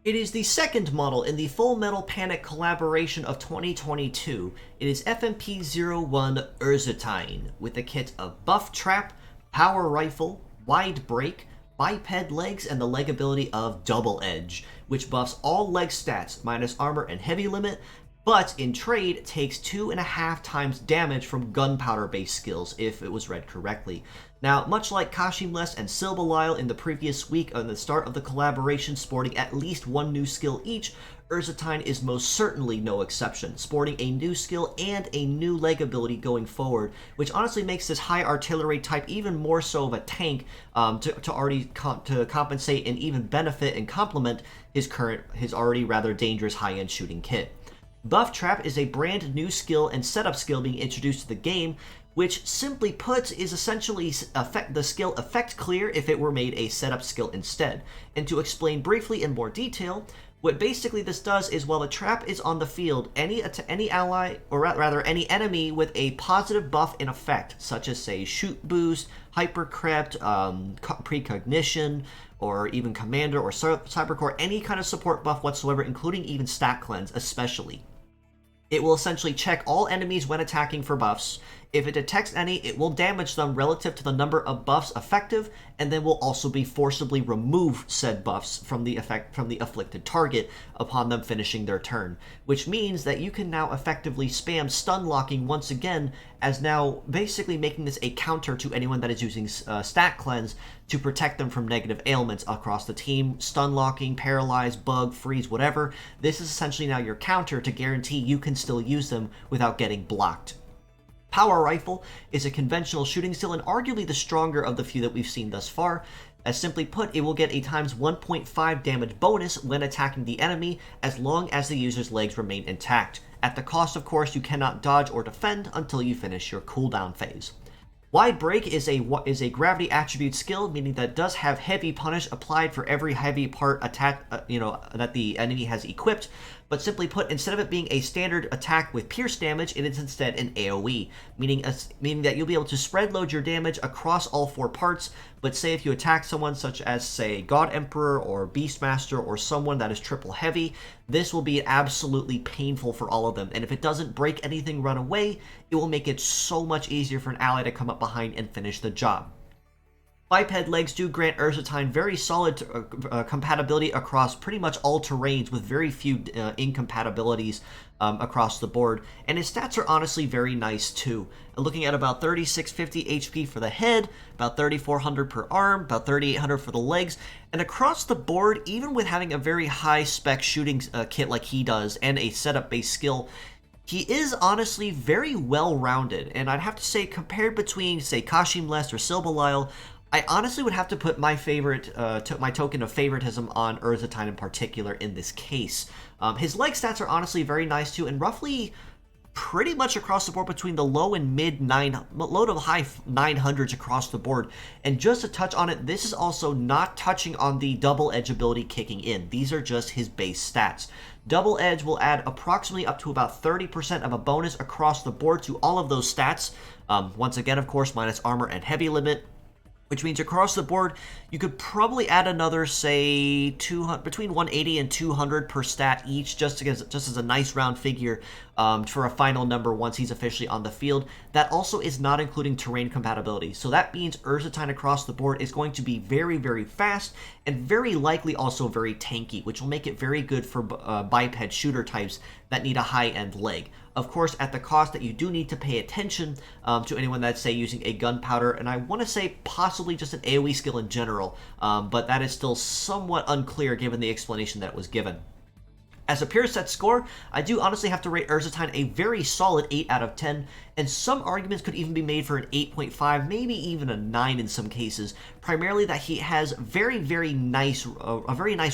It is the second model in the Full Metal Panic collaboration of 2022. It is FMP01 Urzutein, with a kit of Buff Trap, Power Rifle, Wide Break, Biped Legs, and the leg ability of Double Edge, which buffs all leg stats minus armor and heavy limit, but in trade takes 2.5 times damage from gunpowder based skills if it was read correctly. Now, much like Kashimless and Silbalile in the previous week on the start of the collaboration sporting at least one new skill each, Urzutein is most certainly no exception, sporting a new skill and a new leg ability going forward, which honestly makes this high artillery type even more so of a tank to compensate and even benefit and complement his already rather dangerous high-end shooting kit. Buff Trap is a brand new skill and setup skill being introduced to the game, which simply put is essentially the skill effect clear if it were made a setup skill instead. And to explain briefly in more detail, what basically this does is while the trap is on the field, any ally, or rather any enemy with a positive buff in effect, such as say Shoot Boost, Hyper Crept, Precognition, or even Commander or Cybercore, any kind of support buff whatsoever, including even Stat Cleanse especially. It will essentially check all enemies when attacking for buffs. If it detects any, it will damage them relative to the number of buffs effective, and then will also be forcibly remove said buffs from the afflicted target upon them finishing their turn, which means that you can now effectively spam stun locking once again, as now basically making this a counter to anyone that is using Stat Cleanse to protect them from negative ailments across the team. Stun locking, paralyze, bug, freeze, whatever. This is essentially now your counter to guarantee you can still use them without getting blocked. Power Rifle is a conventional shooting skill and arguably the stronger of the few that we've seen thus far. As simply put, it will get a times 1.5 damage bonus when attacking the enemy as long as the user's legs remain intact. At the cost, of course, you cannot dodge or defend until you finish your cooldown phase. Wide Break is a gravity attribute skill, meaning that it does have heavy punish applied for every heavy part attack that the enemy has equipped. But simply put, instead of it being a standard attack with pierce damage, it is instead an AoE, meaning that you'll be able to spread load your damage across all 4 parts. But say if you attack someone such as, say, God Emperor or Beastmaster or someone that is triple heavy, this will be absolutely painful for all of them. And if it doesn't break anything run away, it will make it so much easier for an ally to come up behind and finish the job. Biped Legs do grant Urzutein very solid compatibility across pretty much all terrains with very few incompatibilities across the board, and his stats are honestly very nice too. Looking at about 3650 HP for the head, about 3400 per arm, about 3800 for the legs, and across the board, even with having a very high spec shooting kit like he does and a setup based skill, he is honestly very well-rounded, and I'd have to say compared between, say, Kashimless or Silbalile, I honestly would have to put my my token of favoritism on Urzutein in particular in this case. His leg stats are honestly very nice too, and roughly pretty much across the board between the low to high 900s across the board. And just to touch on it, this is also not touching on the Double Edge ability kicking in. These are just his base stats. Double Edge will add approximately up to about 30% of a bonus across the board to all of those stats. Once again, of course, minus armor and heavy limit, which means across the board, you could probably add another, say, between 180 and 200 per stat each, just as a nice round figure for a final number once he's officially on the field. That also is not including terrain compatibility. So that means Urzutein across the board is going to be very, very fast and very likely also very tanky, which will make it very good for biped shooter types that need a high-end leg. Of course, at the cost that you do need to pay attention to anyone that's, say, using a gunpowder, and I want to say possibly just an AoE skill in general, but that is still somewhat unclear given the explanation that was given. As a pure set score, I do honestly have to rate Urzutein a very solid 8 out of 10, and some arguments could even be made for an 8.5, maybe even a 9 in some cases, primarily that he has a very nice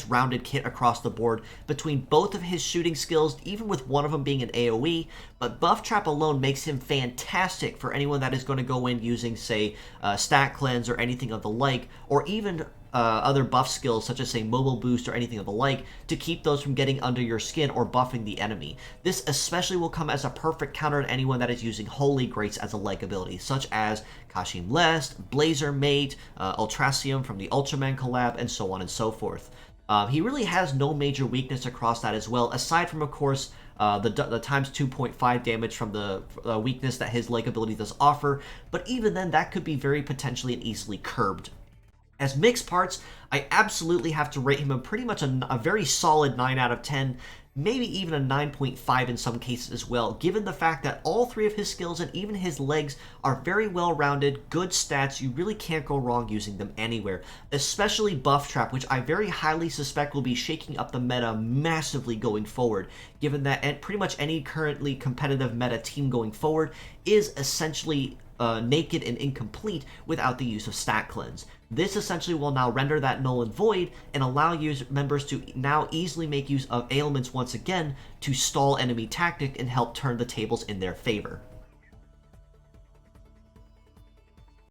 rounded kit across the board between both of his shooting skills, even with one of them being an AoE, but Buff Trap alone makes him fantastic for anyone that is going to go in using, say, Stat Cleanse or anything of the like, or even other buff skills such as, say, Mobile Boost or anything of the like, to keep those from getting under your skin or buffing the enemy. This especially will come as a perfect counter to anyone that is using Holy Grates as a leg ability, such as Kashimless, Blazer Mate, Ultrasium from the Ultraman collab, and so on and so forth. He really has no major weakness across that as well, aside from, of course, the times 2.5 damage from the weakness that his leg ability does offer, but even then, that could be very potentially and easily curbed. As mixed parts, I absolutely have to rate him a pretty much a very solid 9 out of 10, maybe even a 9.5 in some cases as well, given the fact that all three of his skills and even his legs are very well-rounded, good stats. You really can't go wrong using them anywhere, especially Buff Trap, which I very highly suspect will be shaking up the meta massively going forward, given that pretty much any currently competitive meta team going forward is essentially naked and incomplete without the use of Stat Cleanse. This essentially will now render that null and void and allow user members to now easily make use of ailments once again to stall enemy tactic and help turn the tables in their favor.